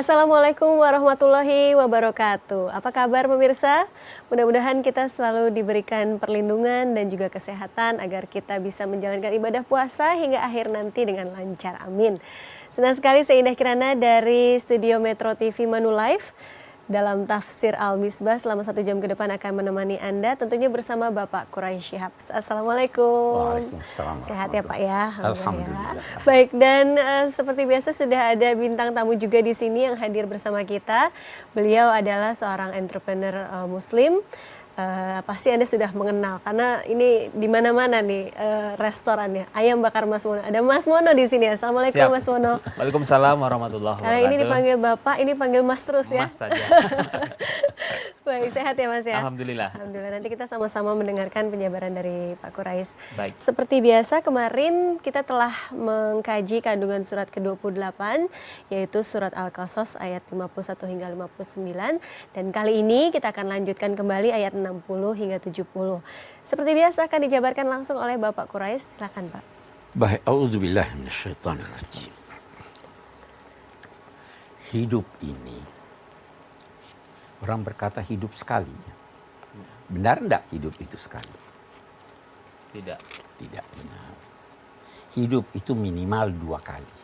Assalamualaikum warahmatullahi wabarakatuh. Apa kabar pemirsa? Mudah-mudahan kita selalu diberikan perlindungan dan juga kesehatan agar kita bisa menjalankan ibadah puasa hingga akhir nanti dengan lancar. Amin. Senang sekali saya Indah Kirana dari Studio Metro TV Manulife. Dalam tafsir Al-Misbah selama 1 jam ke depan akan menemani Anda tentunya bersama Bapak Quraisy Shihab. Assalamualaikum. Waalaikumsalam. Sehat ya Pak ya? Alhamdulillah. Baik, dan seperti biasa sudah ada bintang tamu juga di sini yang hadir bersama kita. Beliau adalah seorang entrepreneur muslim. Pasti Anda sudah mengenal karena ini di mana-mana nih restorannya. Ayam bakar Mas Mono. Ada Mas Mono di sini. Assalamualaikum. Siap. Mas Mono. Waalaikumsalam warahmatullahi wabarakatuh. Karena ini dipanggil Bapak, ini panggil Mas terus ya. Mas saja. Baik, sehat ya Mas ya? Alhamdulillah. Alhamdulillah, nanti kita sama-sama mendengarkan penjabaran dari Pak Quraisy. Baik. Seperti biasa kemarin kita telah mengkaji kandungan surat ke-28 yaitu surat Al-Qasas ayat 51 hingga 59 dan kali ini kita akan lanjutkan kembali ayat 60 hingga 70. Seperti biasa akan dijabarkan langsung oleh Bapak Quraisy. Silakan Pak. Baik, auzubillah minasyaitonirrajim. Hidup ini, orang berkata hidup sekali. Benar enggak hidup itu sekali? Tidak. Tidak benar. Hidup itu minimal 2 kali.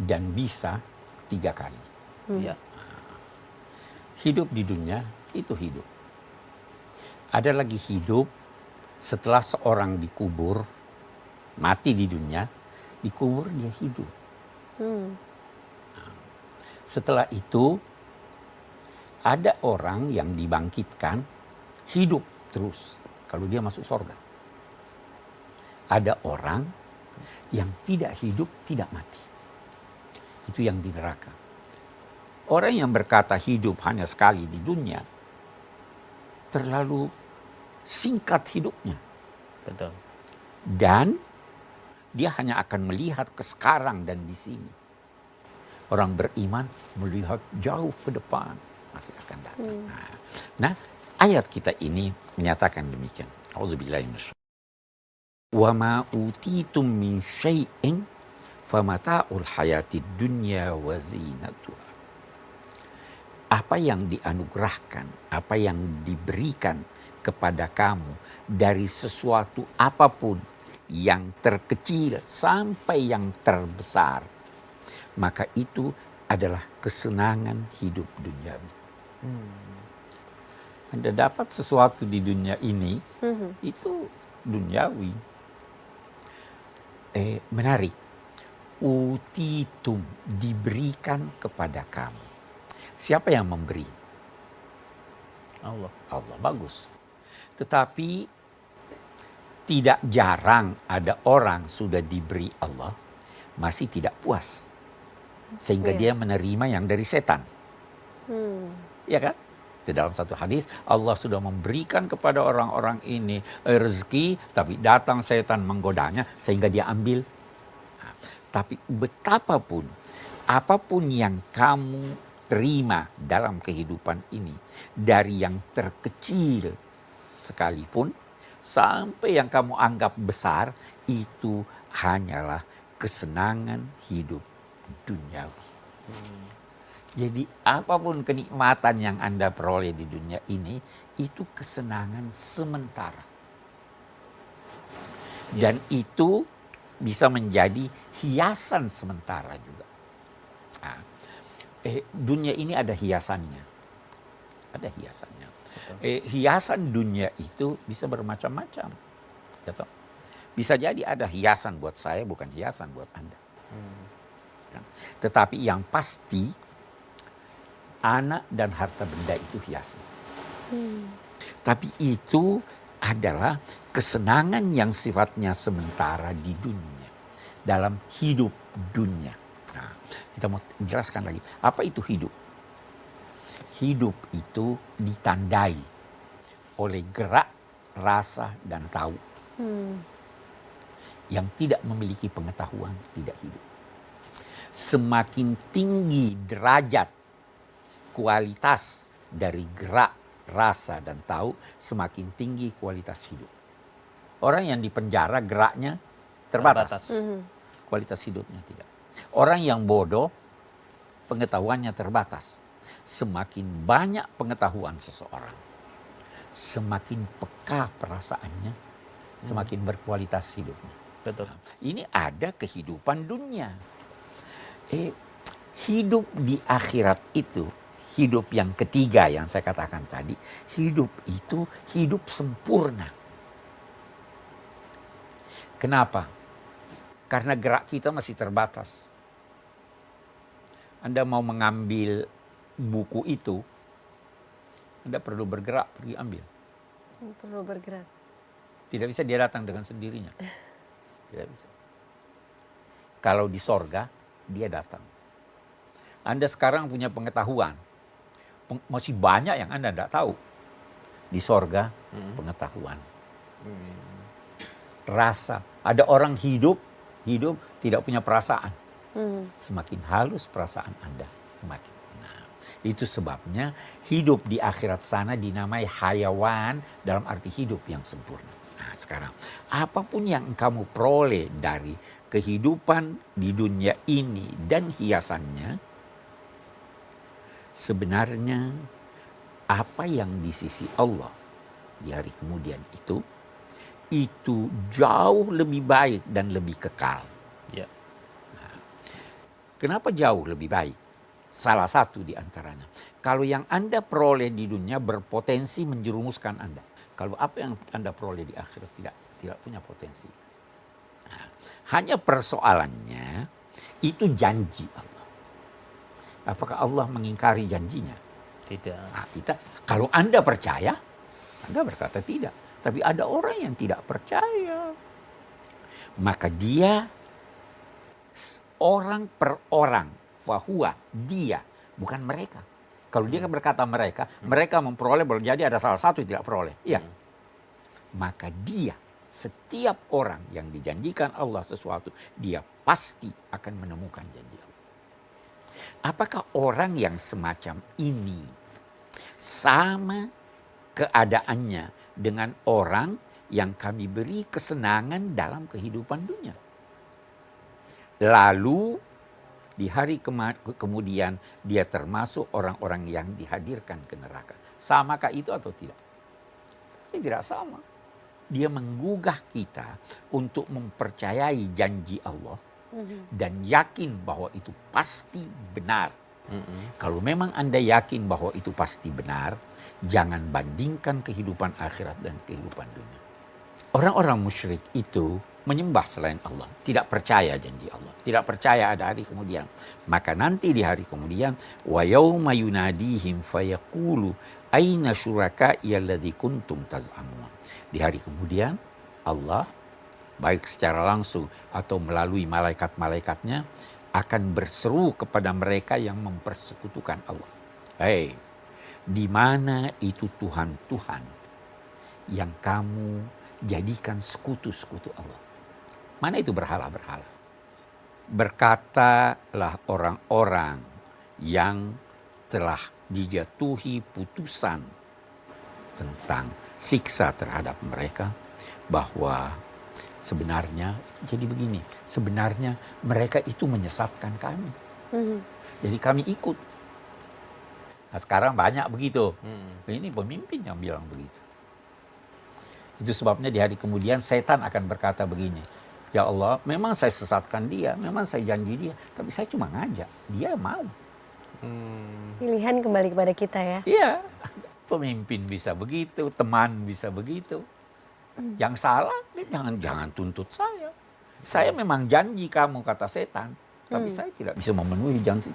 Dan bisa 3 kali. Ya. Hidup di dunia itu hidup. Ada lagi hidup setelah seorang dikubur, mati di dunia, dikubur dia hidup. Setelah itu ada orang yang dibangkitkan hidup terus kalau dia masuk surga. Ada orang yang tidak hidup, tidak mati. Itu yang di neraka. Orang yang berkata hidup hanya sekali di dunia terlalu singkat hidupnya. Betul. Dan dia hanya akan melihat ke sekarang dan di sini. Orang beriman melihat jauh ke depan, masih akan datang. Nah, ayat kita ini menyatakan demikian. Auzubillahi minasyaitonir rajim. Wa ma utitum min syai'in famata'ul hayatid dunya wa zinatuha. Apa yang dianugerahkan, apa yang diberikan kepada kamu dari sesuatu apapun yang terkecil sampai yang terbesar, maka itu adalah kesenangan hidup duniawi. Anda dapat sesuatu di dunia ini, itu duniawi. Menarik. Utitum, diberikan kepada kamu. Siapa yang memberi? Allah. Allah, bagus. Tetapi tidak jarang ada orang sudah diberi Allah, masih tidak puas. Sehingga dia menerima yang dari setan. Ya kan? Di dalam satu hadis, Allah sudah memberikan kepada orang-orang ini rezeki, tapi datang setan menggodanya sehingga dia ambil. Nah, tapi betapapun, apapun yang kamu terima dalam kehidupan ini, dari yang terkecil sekalipun, sampai yang kamu anggap besar, itu hanyalah kesenangan hidup duniawi. Jadi apapun kenikmatan yang Anda peroleh di dunia ini, itu kesenangan sementara. Dan itu bisa menjadi hiasan sementara juga. Nah, dunia ini ada hiasannya. Ada hiasannya. Hiasan dunia itu bisa bermacam-macam. Gitu. Bisa jadi ada hiasan buat saya, bukan hiasan buat Anda. Tetapi yang pasti, anak dan harta benda itu hiasan. Tapi itu adalah kesenangan yang sifatnya sementara di dunia. Dalam hidup dunia. Nah, kita mau jelaskan lagi. Apa itu hidup? Hidup itu ditandai oleh gerak, rasa, dan tahu. Yang tidak memiliki pengetahuan tidak hidup. Semakin tinggi derajat kualitas dari gerak, rasa, dan tahu, semakin tinggi kualitas hidup. Orang yang di penjara geraknya terbatas. Kualitas hidupnya tidak. Orang yang bodoh, pengetahuannya terbatas. Semakin banyak pengetahuan seseorang, semakin peka perasaannya, semakin berkualitas hidupnya. Betul. Ini ada kehidupan dunia. Hidup di akhirat itu, hidup yang ketiga yang saya katakan tadi, hidup itu hidup sempurna. Kenapa? Karena gerak kita masih terbatas. Anda mau mengambil buku itu, Anda perlu bergerak, pergi ambil. Perlu bergerak. Tidak bisa dia datang dengan sendirinya. Tidak bisa. Kalau di sorga, dia datang. Anda sekarang punya pengetahuan. Masih banyak yang Anda tidak tahu. Di sorga, pengetahuan. Rasa. Ada orang hidup tidak punya perasaan. Semakin halus perasaan Anda, semakin. Nah, itu sebabnya hidup di akhirat sana dinamai hayawan dalam arti hidup yang sempurna. Nah, sekarang apapun yang kamu peroleh dari kehidupan di dunia ini dan hiasannya, sebenarnya apa yang di sisi Allah di hari kemudian itu jauh lebih baik dan lebih kekal. Ya. Kenapa jauh lebih baik? Salah satu di antaranya. Kalau yang Anda peroleh di dunia berpotensi menjerumuskan Anda. Kalau apa yang Anda peroleh di akhirat tidak punya potensi. Nah, hanya persoalannya itu janji Allah. Apakah Allah mengingkari janjinya? Tidak. Nah, kalau Anda percaya, Anda berkata tidak. Tapi ada orang yang tidak percaya. Maka dia orang per orang, fahuwa, dia, bukan mereka. Kalau dia berkata mereka memperoleh, boleh jadi ada salah satu yang tidak peroleh. Iya. Maka dia, setiap orang yang dijanjikan Allah sesuatu, dia pasti akan menemukan janji Allah. Apakah orang yang semacam ini sama keadaannya dengan orang yang kami beri kesenangan dalam kehidupan dunia? Lalu di hari kemudian dia termasuk orang-orang yang dihadirkan ke neraka. Samakah itu atau tidak? Pasti tidak sama. Dia menggugah kita untuk mempercayai janji Allah dan yakin bahwa itu pasti benar. Kalau memang Anda yakin bahwa itu pasti benar, jangan bandingkan kehidupan akhirat dan kehidupan dunia. Orang-orang musyrik itu menyembah selain Allah, tidak percaya janji Allah, tidak percaya ada hari kemudian. Maka nanti di hari kemudian, wa yauma yunadihim fayaqulu aina syuraka'i alladzi kuntum taz'amun. Di hari kemudian Allah baik secara langsung atau melalui malaikat-malaikatnya akan berseru kepada mereka yang mempersekutukan Allah. Hei, di mana itu Tuhan-Tuhan yang kamu jadikan sekutu-sekutu Allah? Mana itu berhala-berhala? Berkatalah orang-orang yang telah dijatuhi putusan tentang siksa terhadap mereka bahwa sebenarnya jadi begini, sebenarnya mereka itu menyesatkan kami. Jadi kami ikut. Nah, sekarang banyak begitu. Ini pemimpin yang bilang begitu. Itu sebabnya di hari kemudian setan akan berkata begini, ya Allah, memang saya sesatkan dia, memang saya janji dia, tapi saya cuma ngajak, dia mau. Pilihan kembali kepada kita ya. Iya, pemimpin bisa begitu, teman bisa begitu. Yang salah, jangan tuntut saya. Saya memang janji kamu, kata setan, tapi saya tidak bisa memenuhi janji.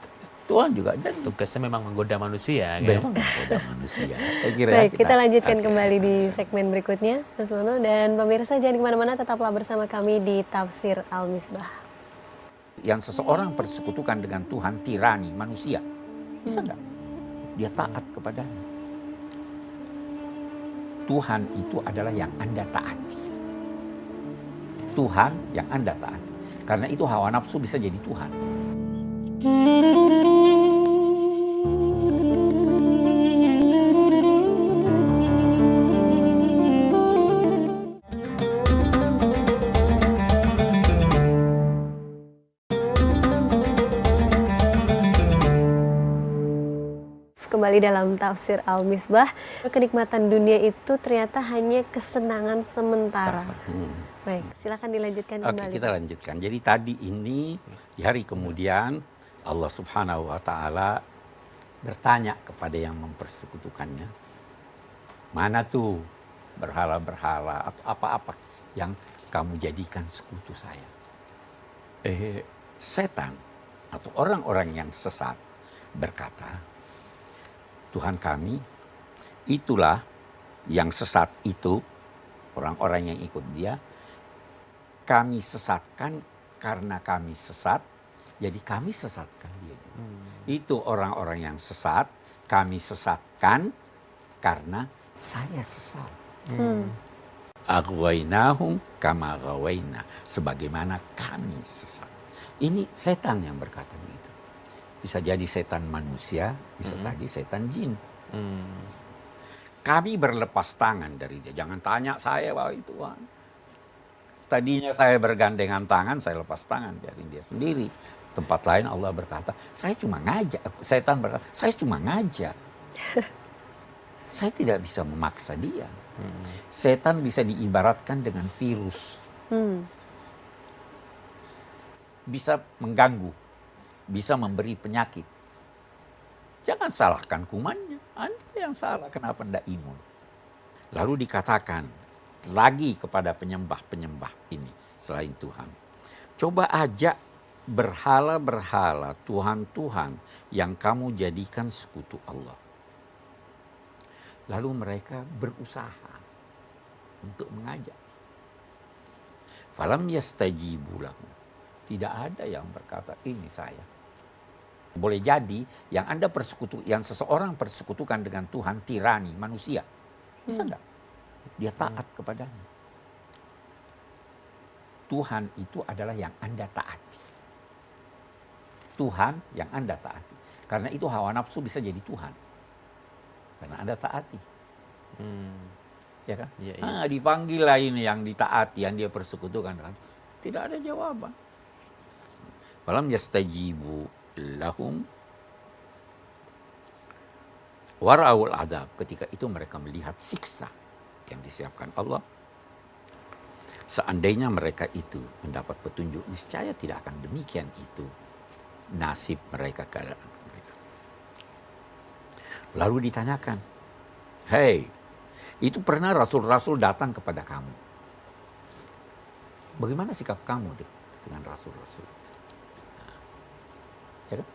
Tuhan juga janji. Tugasnya memang menggoda manusia. Memang menggoda manusia. Saya kira Baik, kita lanjutkan kembali di segmen berikutnya, Mas Mono. Dan pemirsa jangan kemana-mana, tetaplah bersama kami di Tafsir Al-Misbah. Yang seseorang persekutukan dengan Tuhan, tirani manusia, bisa enggak? Dia taat kepadanya. Tuhan itu adalah yang Anda taati. Tuhan yang Anda taati. Karena itu hawa nafsu bisa jadi Tuhan. kembali dalam tafsir Al-Misbah. Kenikmatan dunia itu ternyata hanya kesenangan sementara. Baik, silakan dilanjutkan Oke, kembali. kita lanjutkan. Jadi tadi ini di hari kemudian Allah Subhanahu wa taala bertanya kepada yang mempersekutukannya, mana tuh berhala-berhala atau apa-apa yang kamu jadikan sekutu saya? Setan atau orang-orang yang sesat berkata, Tuhan kami, itulah yang sesat itu, orang-orang yang ikut dia, kami sesatkan karena kami sesat, jadi kami sesatkan dia juga. Itu orang-orang yang sesat, kami sesatkan karena saya sesat. Aghwainahum kama ghawaina, sebagaimana kami sesat. Ini setan yang berkata begitu. Bisa jadi setan manusia, bisa jadi setan jin. Kami berlepas tangan dari dia. Jangan tanya saya bahwa itu Tuhan. Tadinya saya bergandengan tangan, saya lepas tangan, biarin dia sendiri. Tempat lain Allah berkata, saya cuma ngajak. Setan berkata, saya cuma ngajak. Saya tidak bisa memaksa dia. Setan bisa diibaratkan dengan virus. Bisa mengganggu, bisa memberi penyakit. Jangan salahkan kumannya. Anda yang salah, kenapa tidak imun? Lalu dikatakan lagi kepada penyembah-penyembah ini selain Tuhan. Coba ajak berhala-berhala, Tuhan-Tuhan yang kamu jadikan sekutu Allah. Lalu mereka berusaha untuk mengajak. Falam yastajibu lahum. Tidak ada yang berkata, ini saya. Boleh jadi yang yang seseorang persekutukan dengan Tuhan, tirani, manusia. Bisa enggak? Dia taat kepadanya. Tuhan itu adalah yang Anda taati. Tuhan yang Anda taati. Karena itu hawa nafsu bisa jadi Tuhan. Karena Anda taati. Ya kan? Ya. Dipanggil lah ini yang ditaati, yang dia persekutukan kan. Tidak ada jawaban. Falam yastajibu lahum wara'ul adab. Ketika itu mereka melihat siksa yang disiapkan Allah. Seandainya mereka itu mendapat petunjuk, niscaya tidak akan demikian itu nasib mereka, keadaan mereka. Lalu ditanyakan, hei, itu pernah rasul-rasul datang kepada kamu. Bagaimana sikap kamu dengan rasul-rasul itu? Ya kan?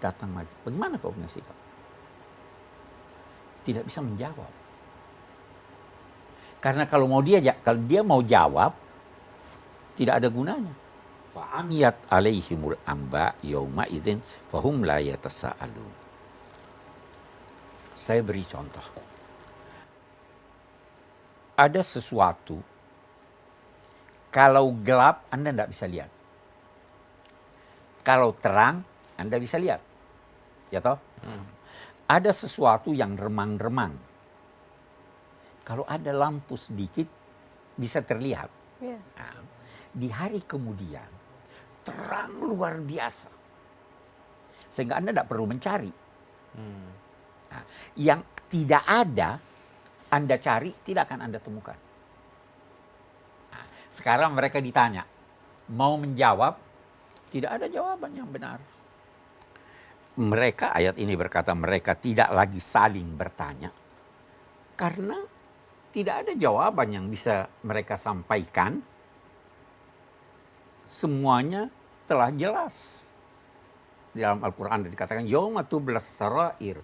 Datang lagi. Bagaimana kau punya sikap? Tidak bisa menjawab. Karena kalau dia mau jawab, tidak ada gunanya. Fa'amiyat alaihimul amba yauma idzin fahum la yatasaalun. Saya beri contoh. Ada sesuatu, kalau gelap Anda tidak bisa lihat. Kalau terang Anda bisa lihat. Ya toh? Ada sesuatu yang remang-remang. Kalau ada lampu sedikit bisa terlihat. Yeah. Nah, di hari kemudian terang luar biasa. Sehingga Anda tidak perlu mencari. Nah, yang tidak ada Anda cari, tidak akan Anda temukan. Nah, sekarang mereka ditanya, mau menjawab, tidak ada jawaban yang benar. Mereka, ayat ini berkata, mereka tidak lagi saling bertanya. Karena tidak ada jawaban yang bisa mereka sampaikan. Semuanya telah jelas. Di dalam Al-Quran dikatakan, Yauma tublas sarair.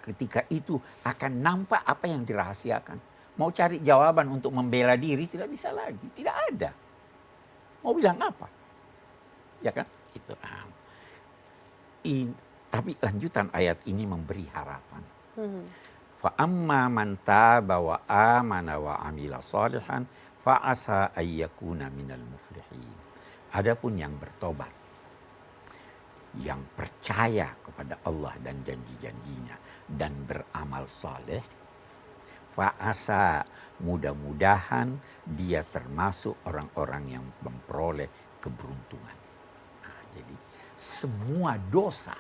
Ketika itu akan nampak apa yang dirahasiakan. Mau cari jawaban untuk membela diri, tidak bisa lagi. Tidak ada. Mau bilang apa? Ya kan? Itu. Tapi lanjutan ayat ini memberi harapan. Fa amma man taba wa amana wa amila salihan fa asa ayyakuna minal muflihin. Adapun yang bertobat, yang percaya kepada Allah dan janji-janjinya dan beramal saleh, fa asa, mudah-mudahan dia termasuk orang-orang yang memperoleh keberuntungan. Nah, jadi semua dosa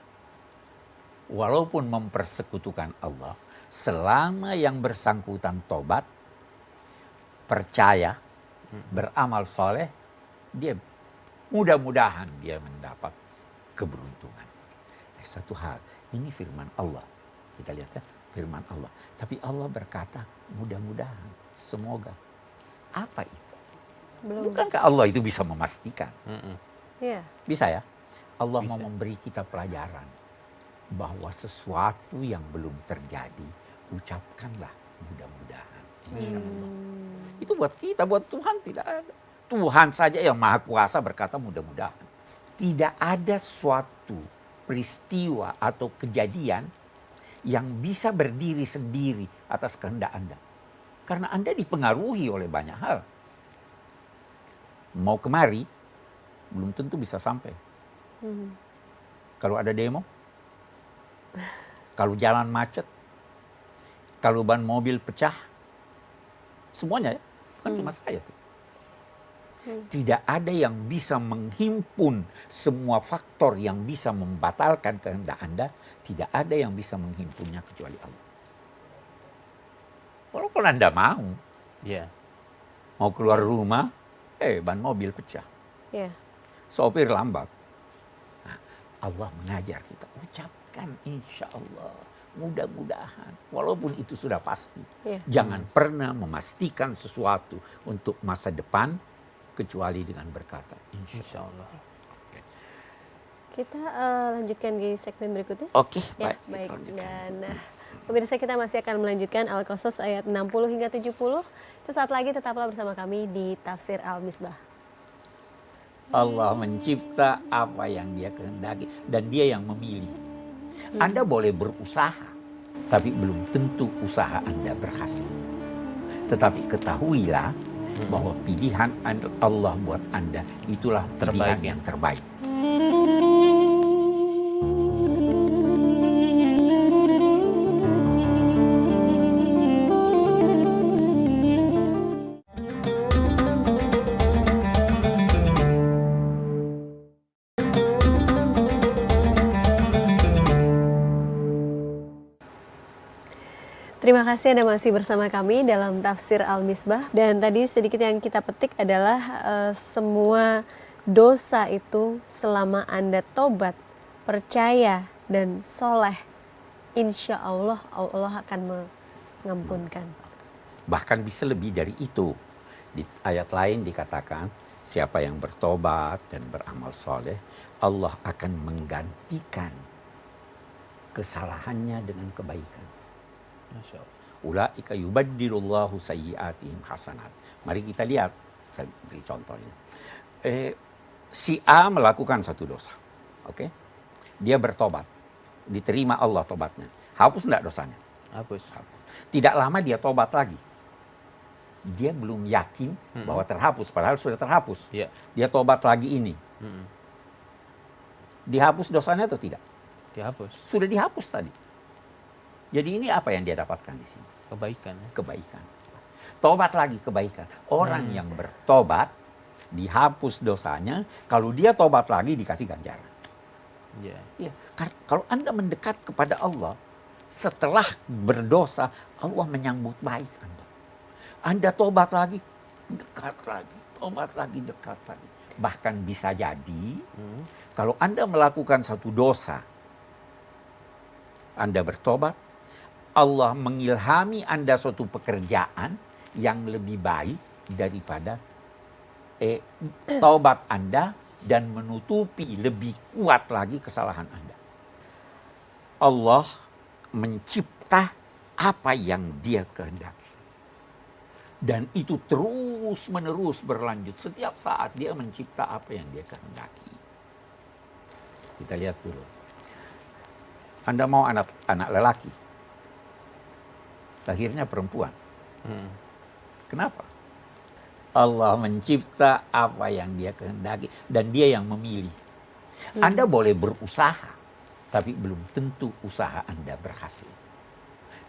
walaupun mempersekutukan Allah, selama yang bersangkutan tobat, percaya, beramal soleh, dia mudah-mudahan dia mendapat keberuntungan. Satu hal, ini firman Allah. Kita lihat ya, firman Allah. Tapi Allah berkata, mudah-mudahan, semoga. Apa itu? Belum. Bukankah Allah itu bisa memastikan? Iya. Bisa ya? Allah Bisa. mau memberi kita pelajaran bahwa sesuatu yang belum terjadi, ucapkanlah mudah-mudahan. Insya Allah. Itu buat kita, buat Tuhan tidak ada. Tuhan saja yang maha kuasa berkata mudah-mudahan. Tidak ada suatu peristiwa atau kejadian yang bisa berdiri sendiri atas kehendak Anda. Karena Anda dipengaruhi oleh banyak hal. Mau kemari, belum tentu bisa sampai. Kalau ada demo, kalau jalan macet, kalau ban mobil pecah, semuanya ya, bukan cuma saya tuh. Tidak ada yang bisa menghimpun semua faktor yang bisa membatalkan kehendak Anda. Tidak ada yang bisa menghimpunnya kecuali Allah. Walaupun Anda mau keluar rumah, ban mobil pecah, Iya. sopir lambat. Nah, Allah mengajar kita, ucapkan insya Allah, mudah-mudahan. Walaupun itu sudah pasti. Iya. Jangan pernah memastikan sesuatu untuk masa depan, kecuali dengan berkata insya Allah. Kita lanjutkan di segmen berikutnya. Oke, Ya, baik. Dan pemirsa, kita masih akan melanjutkan Al-Qasas ayat 60 hingga 70. Sesaat lagi tetaplah bersama kami di Tafsir Al-Misbah. Allah mencipta apa yang dia kehendaki dan dia yang memilih. Anda boleh berusaha, tapi belum tentu usaha Anda berhasil. Tetapi ketahuilah bahwa pilihan Allah buat Anda itulah pilihan yang terbaik. Terima kasih Anda masih bersama kami dalam Tafsir Al-Misbah. Dan tadi sedikit yang kita petik adalah semua dosa itu selama Anda tobat, percaya, dan soleh, insya Allah Allah akan mengampunkan. Bahkan bisa lebih dari itu. Di ayat lain dikatakan, siapa yang bertobat dan beramal soleh, Allah akan menggantikan kesalahannya dengan kebaikan. Masya Allah. Ulaika yubaddilullahu sayyiatihim hasanat. Mari kita lihat, saya beri contohnya. Si A melakukan satu dosa, oke? Dia bertobat, diterima Allah tobatnya. Hapus enggak dosanya? Hapus. Tidak lama dia tobat lagi. Dia belum yakin bahwa terhapus, padahal sudah terhapus. Iya. Dia tobat lagi ini. Dihapus dosanya atau tidak? Dihapus. Sudah dihapus tadi. Jadi ini apa yang dia dapatkan di sini? Kebaikan. Kebaikan. Tobat lagi kebaikan. Orang yang bertobat, dihapus dosanya, kalau dia tobat lagi dikasih ganjaran. Iya. Ya, kalau Anda mendekat kepada Allah, setelah berdosa, Allah menyambut baik Anda. Anda tobat lagi, dekat lagi, tobat lagi, dekat lagi. Bahkan bisa jadi, kalau Anda melakukan satu dosa, Anda bertobat, Allah mengilhami Anda suatu pekerjaan yang lebih baik daripada taubat Anda dan menutupi lebih kuat lagi kesalahan Anda. Allah mencipta apa yang Dia kehendaki. Dan itu terus menerus berlanjut. Setiap saat Dia mencipta apa yang Dia kehendaki. Kita lihat dulu. Anda mau anak lelaki, lahirnya perempuan. Kenapa? Allah mencipta apa yang Dia kehendaki dan Dia yang memilih. Anda boleh berusaha, tapi belum tentu usaha Anda berhasil.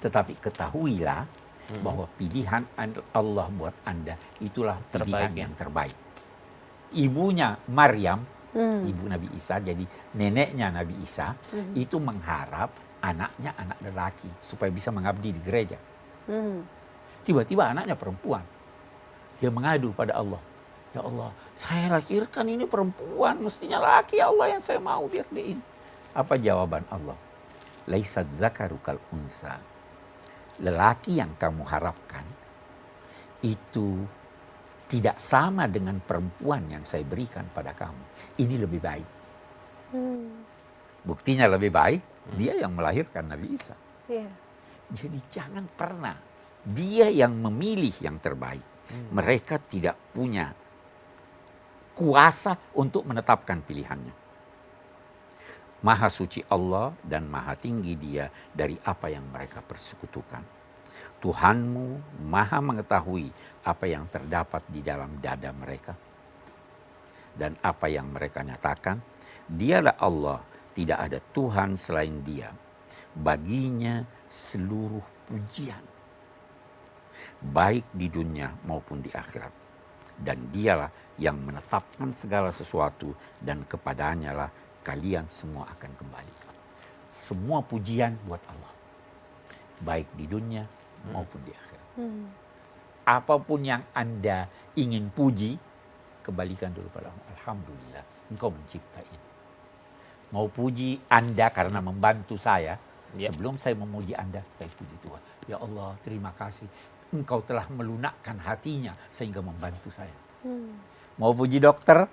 Tetapi ketahuilah bahwa pilihan Allah buat Anda itulah pilihan yang terbaik. Ibunya Maryam, ibu Nabi Isa, jadi neneknya Nabi Isa, itu mengharap anaknya anak lelaki supaya bisa mengabdi di gereja. Hmm. Tiba-tiba anaknya perempuan. Dia mengadu pada Allah. Ya Allah, saya lahirkan ini perempuan, mestinya laki, ya Allah, yang saya mau biar dia ini. Apa jawaban Allah? Laisa dzakaru kal unsa. Lelaki yang kamu harapkan itu tidak sama dengan perempuan yang saya berikan pada kamu. Ini lebih baik. Buktinya lebih baik, dia yang melahirkan Nabi Isa. Iya. Jadi jangan pernah dia yang memilih yang terbaik. Mereka tidak punya kuasa untuk menetapkan pilihannya. Maha suci Allah dan maha tinggi dia dari apa yang mereka persekutukan. Tuhanmu maha mengetahui apa yang terdapat di dalam dada mereka. Dan apa yang mereka nyatakan, dialah Allah, tidak ada Tuhan selain dia. Baginya seluruh pujian, baik di dunia maupun di akhirat. Dan dialah yang menetapkan segala sesuatu dan kepadanya lah kalian semua akan kembali. Semua pujian buat Allah, baik di dunia maupun di akhirat. Apapun yang Anda ingin puji, kembalikan dulu pada Allah. Alhamdulillah, Engkau mencipta ini. Mau puji Anda karena membantu saya, sebelum saya memuji Anda, saya puji Tuhan. Ya Allah, terima kasih. Engkau telah melunakkan hatinya sehingga membantu saya. Mau puji dokter,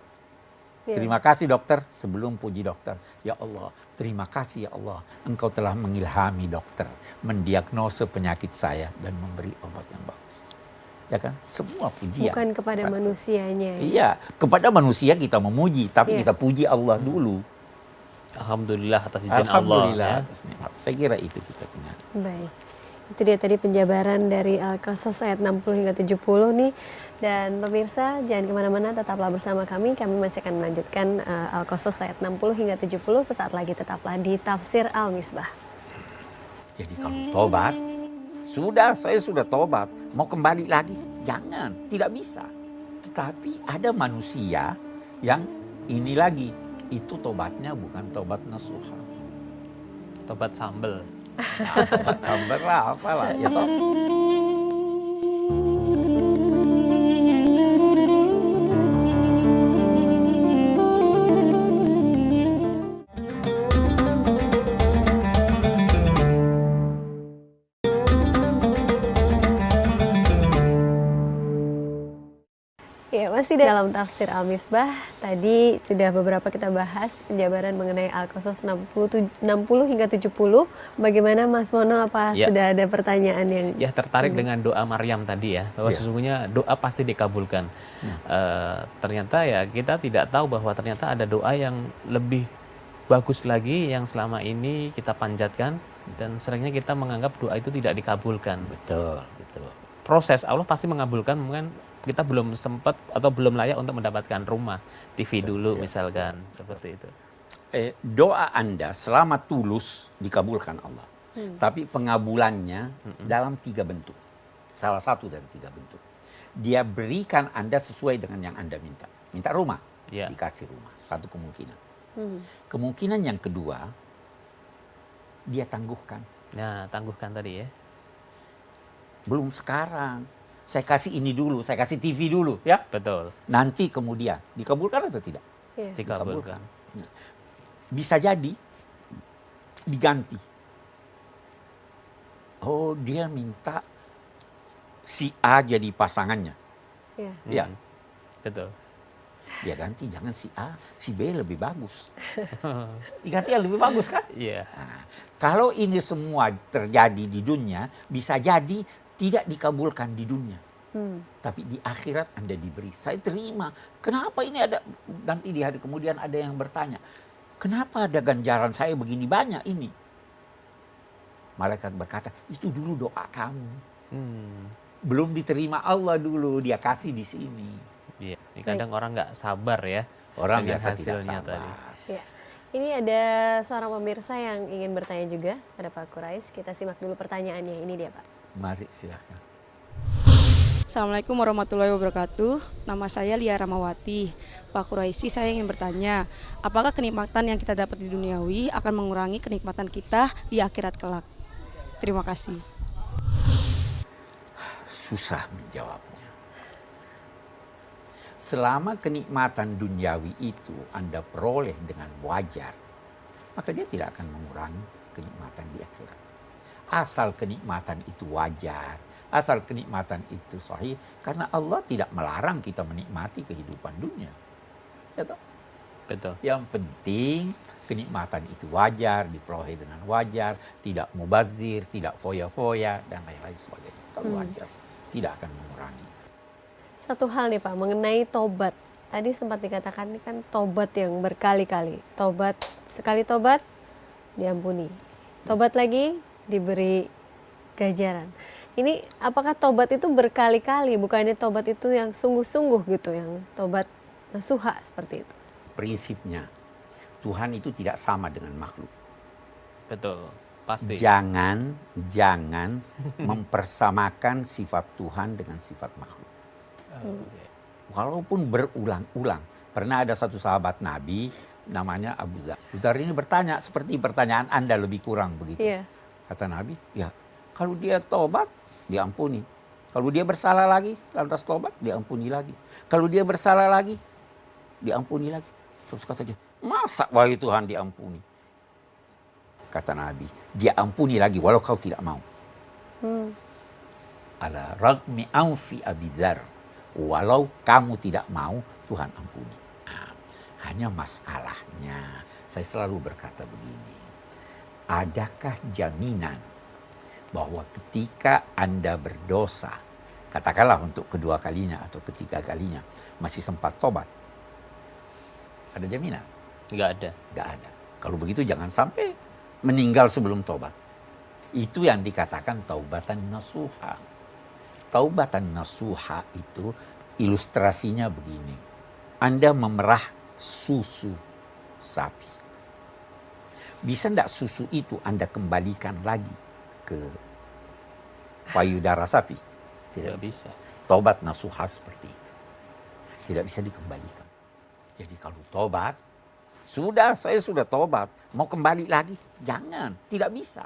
terima kasih dokter, sebelum puji dokter. Ya Allah, terima kasih ya Allah. Engkau telah mengilhami dokter, mendiagnosa penyakit saya dan memberi obat yang bagus. Ya kan? Semua pujian. Bukan kepada manusianya. Iya, kepada manusia kita memuji, tapi kita puji Allah dulu. Alhamdulillah atas izin Allah. Alhamdulillah Ya. atas nikmat. Saya kira itu kita punya. Baik. Itu dia tadi penjabaran dari Al-Qasas ayat 60 hingga 70 nih. Dan pemirsa jangan kemana-mana, tetaplah bersama kami. Kami masih akan melanjutkan Al-Qasas ayat 60 hingga 70. Sesaat lagi tetaplah di Tafsir Al-Misbah. Jadi kalau tobat, saya sudah tobat, mau kembali lagi? Jangan, tidak bisa. Tetapi ada manusia yang ini lagi, itu tobatnya bukan tobat nasuha. Tobat sambel. Tobat sambar lah, apalah. Ya toh. Ya, masih dalam Tafsir Al-Misbah. Tadi sudah beberapa kita bahas penjabaran mengenai Al-Qasas 60 hingga 70. Bagaimana Mas Mono, apa Ya. sudah ada pertanyaan yang Ya, tertarik dengan doa Maryam tadi ya, bahwa sesungguhnya doa pasti dikabulkan. Ternyata ya kita tidak tahu bahwa ternyata ada doa yang lebih bagus lagi yang selama ini kita panjatkan dan seringnya kita menganggap doa itu tidak dikabulkan. Betul, betul. Proses Allah pasti mengabulkan, mungkin kita belum sempat atau belum layak untuk mendapatkan rumah, TV dulu misalkan, seperti itu. Doa Anda selama tulus dikabulkan Allah. Tapi pengabulannya dalam 3 bentuk. Salah satu dari 3 bentuk. Dia berikan Anda sesuai dengan yang Anda minta. Minta rumah, dikasih rumah. Satu kemungkinan. Kemungkinan yang kedua, dia tangguhkan. Nah, tangguhkan tadi ya. Belum sekarang. Saya kasih ini dulu, saya kasih TV dulu, ya. Betul. Nanti kemudian dikabulkan atau tidak? Ya. Dikabulkan. Nah, bisa jadi diganti. Oh, dia minta si A jadi pasangannya. Ya. Ya, Betul. dia ganti jangan si A, si B lebih bagus. Diganti yang lebih bagus kan? Iya. Nah, kalau ini semua terjadi di dunia, bisa jadi tidak dikabulkan di dunia. Tapi di akhirat Anda diberi. Saya terima. Kenapa ini ada, nanti di hari kemudian ada yang bertanya, kenapa ada ganjaran saya begini banyak ini? Malaikat berkata, itu dulu doa kamu. Belum diterima Allah dulu, dia kasih di sini. Iya. Ini kadang orang nggak sabar ya. Orang dengan biasa tidak hasilnya sabar. tadi. Ya. Ini ada seorang pemirsa yang ingin bertanya juga pada Pak Quraish. Kita simak dulu pertanyaannya. Ini dia, Pak. Mari silahkan. Assalamualaikum warahmatullahi wabarakatuh. Nama saya Lia Ramawati. Pak Quraisy, saya ingin bertanya, apakah kenikmatan yang kita dapat di duniawi akan mengurangi kenikmatan kita di akhirat kelak? Terima kasih. Susah menjawabnya. Selama kenikmatan duniawi itu Anda peroleh dengan wajar, maka dia tidak akan mengurangi kenikmatan di akhirat. Asal kenikmatan itu wajar, asal kenikmatan itu sahih, karena Allah tidak melarang kita menikmati kehidupan dunia. Ya toh? Betul. Yang penting kenikmatan itu wajar, diperoleh dengan wajar, tidak mubazir, tidak foya-foya, dan lain-lain sebagainya. Kalau wajar, tidak akan mengurangi. Satu hal nih Pak, mengenai tobat. Tadi sempat dikatakan ini kan tobat yang berkali-kali. Tobat, sekali tobat, diampuni. Tobat lagi, diberi ganjaran. Ini apakah tobat itu berkali-kali, bukannya tobat itu yang sungguh-sungguh gitu, yang tobat nasuha seperti itu? Prinsipnya, Tuhan itu tidak sama dengan makhluk. Betul. Pasti. Jangan mempersamakan sifat Tuhan dengan sifat makhluk. Walaupun berulang-ulang. Pernah ada satu sahabat Nabi, namanya Abu Dzar. Abu Dzar ini bertanya seperti pertanyaan Anda, lebih kurang begitu. Iya. Kata Nabi, ya kalau dia tobat, diampuni. Kalau dia bersalah lagi, lantas tobat, diampuni lagi. Kalau dia bersalah lagi, diampuni lagi. Terus kata dia, masa wahai Tuhan diampuni? Kata Nabi, dia ampuni lagi walau kau tidak mau. Ala ragmi anfi Abi Dzar, walau kamu tidak mau, Tuhan ampuni. Nah, hanya masalahnya, saya selalu berkata begini, adakah jaminan bahwa ketika Anda berdosa, katakanlah untuk kedua kalinya atau ketiga kalinya, masih sempat tobat? Ada jaminan? Nggak ada. Nggak ada. Kalau begitu jangan sampai meninggal sebelum tobat. Itu yang dikatakan taubatan nasuha. Taubatan nasuha itu ilustrasinya begini. Anda memerah susu sapi. Bisa enggak susu itu Anda kembalikan lagi ke payudara sapi? Tidak bisa. Taubat nasuha seperti itu. Tidak bisa dikembalikan. Jadi kalau tobat, saya sudah tobat, mau kembali lagi? Jangan, tidak bisa.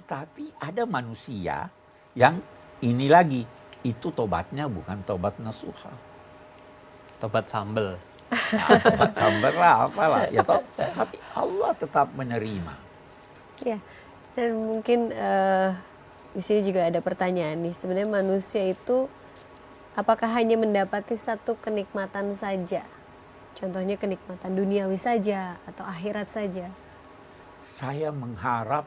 Tetapi ada manusia yang ini lagi, itu tobatnya bukan tobat nasuha. Tobat sambel. Nah, tobat sambar lah, apalah. Ya toh, tapi Allah tetap menerima. Ya, dan mungkin di sini juga ada pertanyaan nih. Sebenarnya manusia itu apakah hanya mendapati satu kenikmatan saja? Contohnya kenikmatan duniawi saja atau akhirat saja? Saya mengharap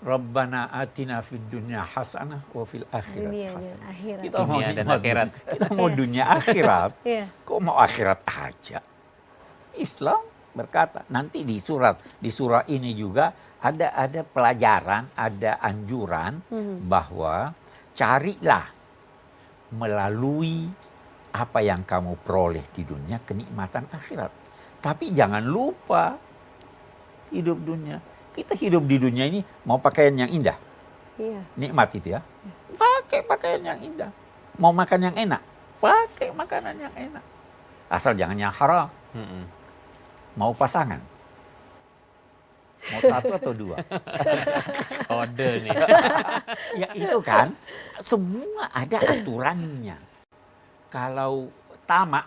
Rabbana atina fid dunya hasanah wa fil akhirat Dunia dan hasanah. akhirat. Kita mau Dunia dan nikmat akhirat. Kita mau dunia akhirat. Iya. Kok mau akhirat aja? Islam berkata, nanti di surah ini juga ada pelajaran, ada anjuran bahwa carilah melalui apa yang kamu peroleh di dunia kenikmatan akhirat. Tapi jangan lupa hidup dunia. Kita hidup di dunia ini mau pakaian yang indah. Iya. Nikmat itu ya. Pakai pakaian yang indah. Mau makan yang enak, pakai makanan yang enak. Asal jangan yang haram. Mau pasangan? Mau satu atau dua? Kode nih. Ya itu kan, semua ada aturannya. Kalau tamak,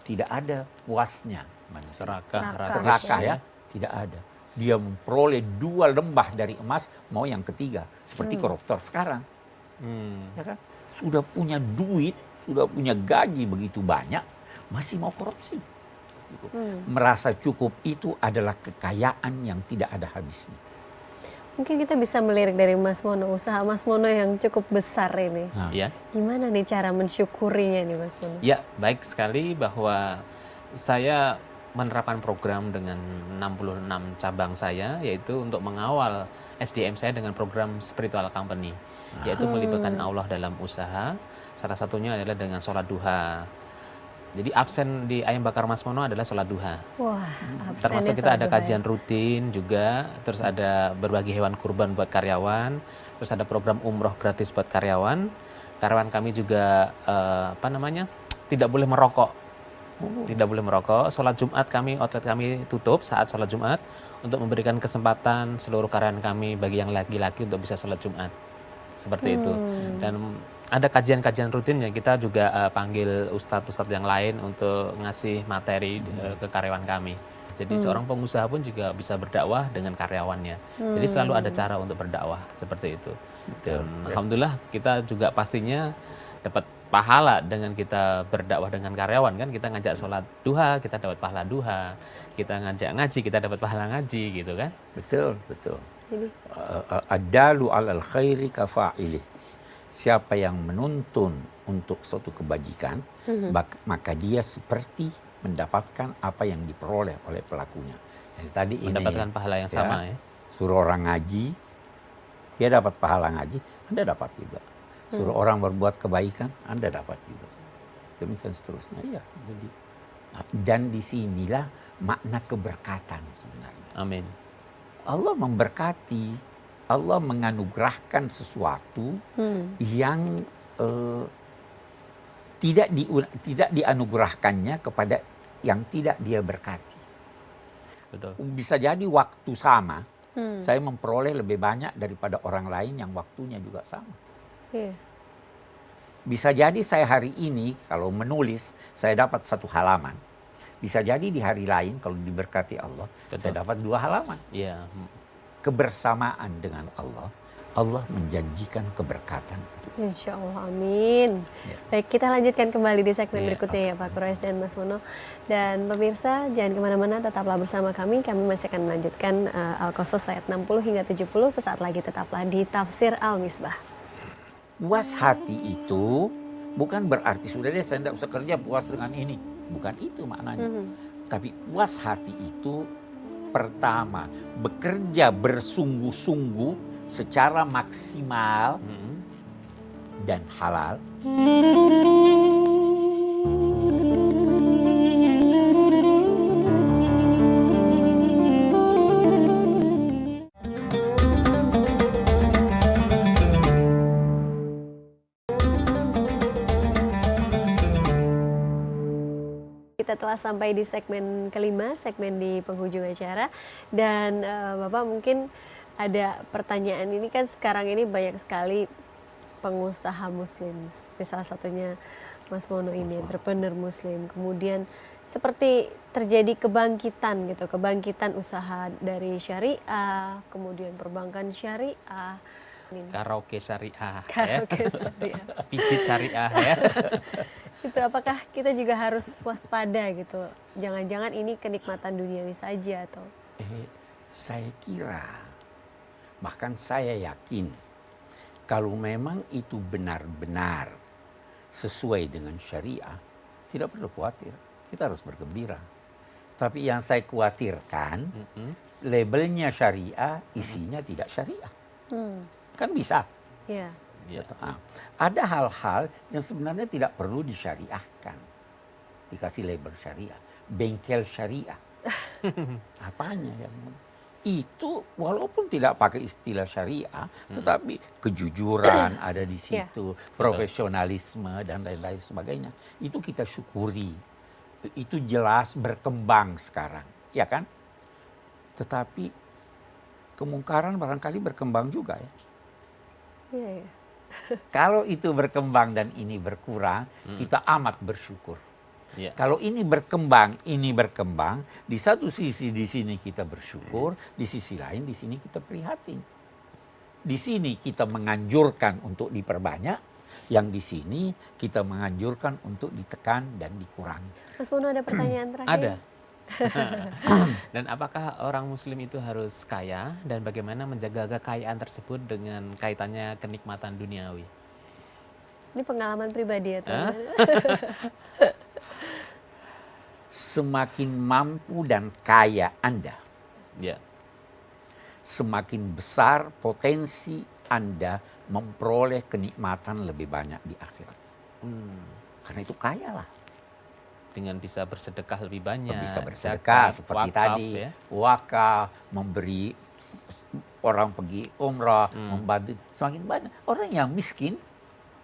tidak ada puasnya. Serakah ya, tidak ada. Dia memperoleh 2 lembah dari emas, mau yang ketiga. Seperti koruptor sekarang. Ya kan? Sudah punya duit, sudah punya gaji begitu banyak, masih mau korupsi. Merasa cukup itu adalah kekayaan yang tidak ada habisnya. Mungkin kita bisa melirik dari Mas Mono, usaha Mas Mono yang cukup besar ini. Ya. Gimana nih cara mensyukurinya nih Mas Mono? Ya, baik sekali bahwa saya menerapkan program dengan 66 cabang saya, yaitu untuk mengawal SDM saya dengan program spiritual company, yaitu melibatkan Allah dalam usaha. Salah satunya adalah dengan sholat duha. Jadi absen di Ayam Bakar Mas Mono adalah sholat duha. Wah, Termasuk kita ada kajian rutin juga, terus ada berbagi hewan kurban buat karyawan, terus ada program umroh gratis buat karyawan. karyawan kami juga tidak boleh merokok. Tidak boleh merokok. Sholat Jumat outlet kami tutup saat sholat Jumat untuk memberikan kesempatan seluruh karyawan kami bagi yang laki-laki untuk bisa sholat Jumat. Seperti itu. Dan ada kajian-kajian rutin yang kita juga panggil ustadz-ustadz yang lain untuk ngasih materi ke karyawan kami. Jadi seorang pengusaha pun juga bisa berdakwah dengan karyawannya. Jadi selalu ada cara untuk berdakwah seperti itu. Dan alhamdulillah kita juga pastinya dapat pahala dengan kita berdakwah dengan karyawan kan. Kita ngajak sholat duha, kita dapat pahala duha. Kita ngajak ngaji, kita dapat pahala ngaji gitu kan. Betul, betul. Jadi, Ad-dalu 'alal khairi kafa'ilih. Siapa yang menuntun untuk suatu kebajikan, maka dia seperti mendapatkan apa yang diperoleh oleh pelakunya. Jadi tadi Mendapatkan pahala yang sama ya. Suruh orang ngaji, dia dapat pahala ngaji, Anda dapat juga. Suruh orang berbuat kebaikan, Anda dapat juga. Demikian seterusnya. Ya, jadi dan disinilah makna keberkatan sebenarnya. Amin. Allah memberkati, Allah menganugerahkan sesuatu yang tidak dianugerahkannya kepada yang tidak dia berkati. Betul. Bisa jadi waktu sama, saya memperoleh lebih banyak daripada orang lain yang waktunya juga sama. iya. Bisa jadi saya hari ini kalau menulis, saya dapat 1 halaman. Bisa jadi di hari lain kalau diberkati Allah, saya dapat 2 halaman. Iya. Kebersamaan dengan Allah, Allah menjanjikan keberkatan. Insya Allah, amin. Ya. Baik, kita lanjutkan kembali di segmen Ya, berikutnya ya Pak Quraish dan Mas Mono. Dan pemirsa, jangan kemana-mana, tetaplah bersama kami. Kami masih akan melanjutkan Al-Qasas ayat 60 hingga 70. Sesaat lagi tetaplah di Tafsir Al-Misbah. Puas hati itu bukan berarti sudah deh saya tidak usah kerja, puas dengan ini. Bukan itu maknanya. Tapi puas hati itu pertama, bekerja bersungguh-sungguh secara maksimal dan halal. Kita telah sampai di segmen kelima, segmen di penghujung acara. Dan Bapak mungkin ada pertanyaan, ini kan sekarang ini banyak sekali pengusaha muslim, seperti salah satunya Mas Mono ini, entrepreneur muslim. Kemudian seperti terjadi kebangkitan gitu, kebangkitan usaha dari syariah, kemudian perbankan syariah. Karaoke syariah, Karaoke ya. syariah. Pijit syariah ya. Itu apakah kita juga harus waspada gitu? Jangan-jangan ini kenikmatan duniawi saja atau? Saya kira, bahkan saya yakin, kalau memang itu benar-benar sesuai dengan syariah, tidak perlu khawatir. Kita harus bergembira. Tapi yang saya khawatirkan, labelnya syariah, isinya tidak syariah. Kan bisa. Ya. Nah, ada hal-hal yang sebenarnya tidak perlu disyariahkan. Dikasih label syariah. Bengkel syariah. Apanya yang itu walaupun tidak pakai istilah syariah, tetapi kejujuran ada di situ, profesionalisme dan lain-lain sebagainya. Itu kita syukuri. Itu jelas berkembang sekarang, ya kan? Tetapi kemungkaran barangkali berkembang juga ya. Iya, iya. Kalau itu berkembang dan ini berkurang, kita amat bersyukur. Ya. Kalau ini berkembang, di satu sisi di sini kita bersyukur, di sisi lain di sini kita prihatin. Di sini kita menganjurkan untuk diperbanyak, yang di sini kita menganjurkan untuk ditekan dan dikurangi. Mas Mono ada pertanyaan terakhir? Ada. Dan apakah orang muslim itu harus kaya dan bagaimana menjaga kekayaan tersebut dengan kaitannya kenikmatan duniawi? Ini pengalaman pribadi ya teman. Semakin mampu dan kaya Anda, Ya. semakin besar potensi Anda memperoleh kenikmatan lebih banyak di akhirat. Karena itu kaya lah. Dengan bisa bersedekah lebih banyak, Bisa bersedekah zakat, seperti wakaf, tadi, ya. wakaf, memberi orang pergi umrah, membantu semakin banyak. Orang yang miskin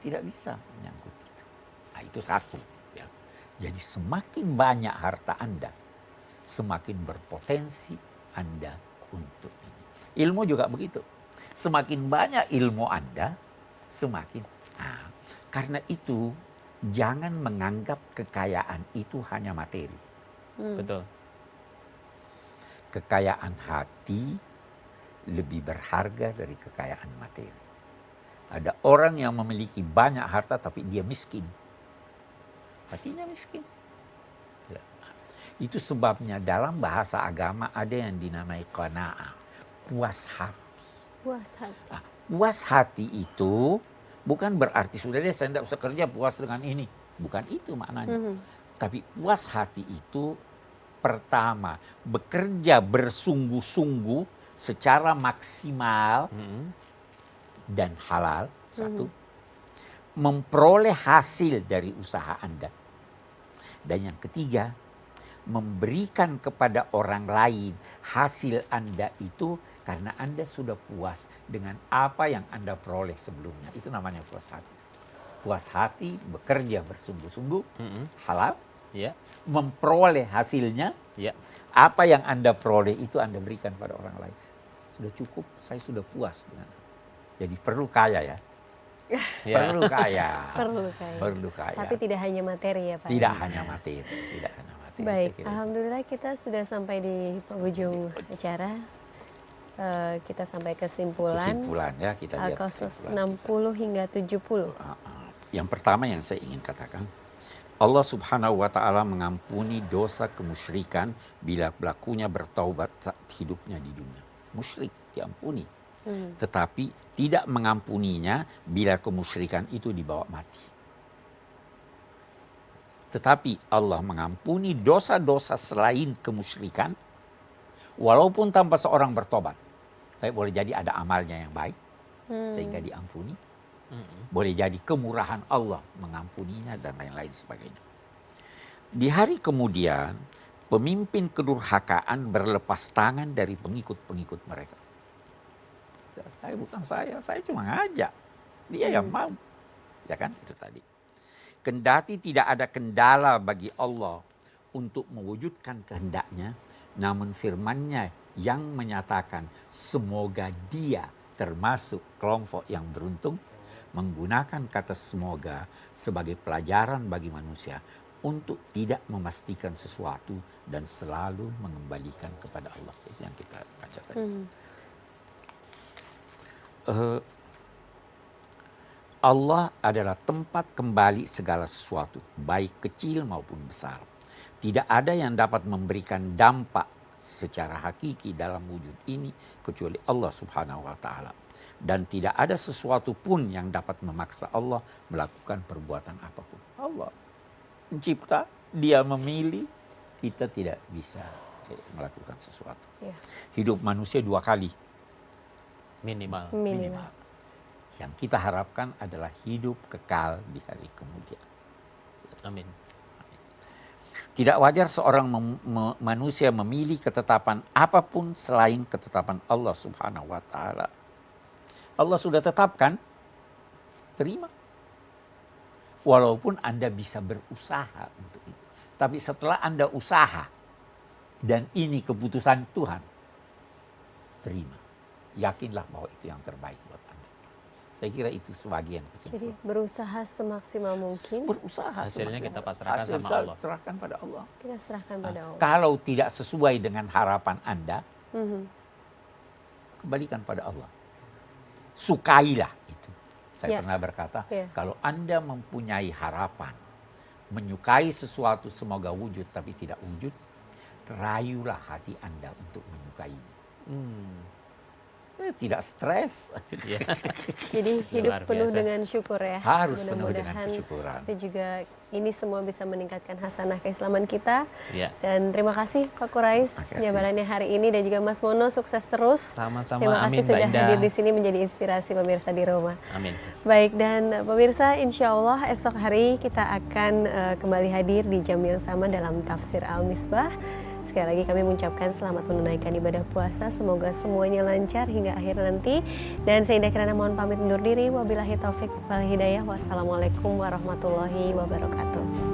tidak bisa menyangkut itu. Nah, itu satu. Ya. Jadi semakin banyak harta Anda, semakin berpotensi Anda untuk ini. Ilmu juga begitu. Semakin banyak ilmu Anda, semakin. Nah, karena itu jangan menganggap kekayaan itu hanya materi. Betul. Kekayaan hati lebih berharga dari kekayaan materi. Ada orang yang memiliki banyak harta tapi dia miskin. Hatinya miskin. Ya. Itu sebabnya dalam bahasa agama ada yang dinamai qanaah, puas hati. Puas hati. Nah, puas hati itu bukan berarti sudah deh saya tidak usah kerja puas dengan ini. Bukan itu maknanya. Tapi puas hati itu pertama bekerja bersungguh-sungguh secara maksimal dan halal, satu. Memperoleh hasil dari usaha Anda. Dan yang ketiga, memberikan kepada orang lain hasil Anda itu karena Anda sudah puas dengan apa yang Anda peroleh sebelumnya. Itu namanya puas hati. Puas hati, bekerja bersungguh-sungguh, halal, Ya. memperoleh hasilnya, Ya. apa yang Anda peroleh itu Anda berikan pada orang lain. Sudah cukup, saya sudah puas dengan. Jadi perlu kaya ya. Ya. Perlu kaya. Perlu kaya. Tapi tidak hanya materi ya Pak. Tidak hanya materi, tidak hanya materi. Baik, saya kira. alhamdulillah kita sudah sampai di penghujung acara. Kita sampai kesimpulan. Kesimpulan ya kita lihat. Al-Qasas kesimpulan 60 hingga 70. Yang pertama yang saya ingin katakan, Allah Subhanahu wa taala mengampuni dosa kemusyrikan bila pelakunya bertaubat saat hidupnya di dunia. Musyrik diampuni. Tetapi tidak mengampuninya bila kemusyrikan itu dibawa mati. Tetapi Allah mengampuni dosa-dosa selain kemusyrikan walaupun tanpa seorang bertobat. Tapi boleh jadi ada amalnya yang baik sehingga diampuni. Boleh jadi kemurahan Allah mengampuninya dan lain-lain sebagainya. Di hari kemudian pemimpin kedurhakaan berlepas tangan dari pengikut-pengikut mereka. Saya cuma ngajak. Dia yang mau. Ya kan itu tadi. Kendati tidak ada kendala bagi Allah untuk mewujudkan kehendaknya, namun firman-Nya yang menyatakan semoga dia termasuk kelompok yang beruntung, menggunakan kata semoga sebagai pelajaran bagi manusia untuk tidak memastikan sesuatu dan selalu mengembalikan kepada Allah. Itu yang kita baca tadi. Allah adalah tempat kembali segala sesuatu, baik kecil maupun besar. Tidak ada yang dapat memberikan dampak secara hakiki dalam wujud ini kecuali Allah Subhanahu wa taala. Dan tidak ada sesuatu pun yang dapat memaksa Allah melakukan perbuatan apapun. Allah mencipta, Dia memilih, kita tidak bisa melakukan sesuatu. Ya. Hidup manusia 2 kali Minimal. Minimal. yang kita harapkan adalah hidup kekal di hari kemudian. Amin. Tidak wajar seorang manusia memilih ketetapan apapun selain ketetapan Allah Subhanahu wa taala. Allah sudah tetapkan, terima. Walaupun Anda bisa berusaha untuk itu. Tapi setelah Anda usaha dan ini keputusan Tuhan, terima. Yakinlah bahwa itu yang terbaik buat Anda. Saya kira itu sebagian kesimpulan. Jadi berusaha semaksimal mungkin. Berusaha. Hasilnya semaksimal. kita pasrahkan Hasil sama kita Allah. serahkan pada Allah. Kita serahkan pada Allah. Kalau tidak sesuai dengan harapan Anda, kembalikan pada Allah. Sukailah itu. Saya Ya. pernah berkata, Ya. kalau Anda mempunyai harapan, menyukai sesuatu semoga wujud tapi tidak wujud, rayulah hati Anda untuk menyukainya. Tidak stres. Jadi hidup Luar penuh biasa. dengan syukur ya. Harus penuh dengan Mudah-mudahan kesyukuran. Itu juga ini semua bisa meningkatkan hasanah keislaman kita. Ya. Dan terima kasih Kak Quraish Terima kasih. jabarannya hari ini dan juga Mas Mono sukses terus. Sama-sama, Terima kasih amin, sudah Mbak Indah. hadir di sini menjadi inspirasi pemirsa di rumah. Amin. Baik, dan pemirsa insya Allah esok hari kita akan kembali hadir di jam yang sama dalam Tafsir Al-Misbah. Sekali lagi kami mengucapkan selamat menunaikan ibadah puasa. Semoga semuanya lancar hingga akhir nanti. Dan saya Indah Kirana mohon pamit undur diri. Wabillahi taufik wal hidayah. Wassalamualaikum warahmatullahi wabarakatuh.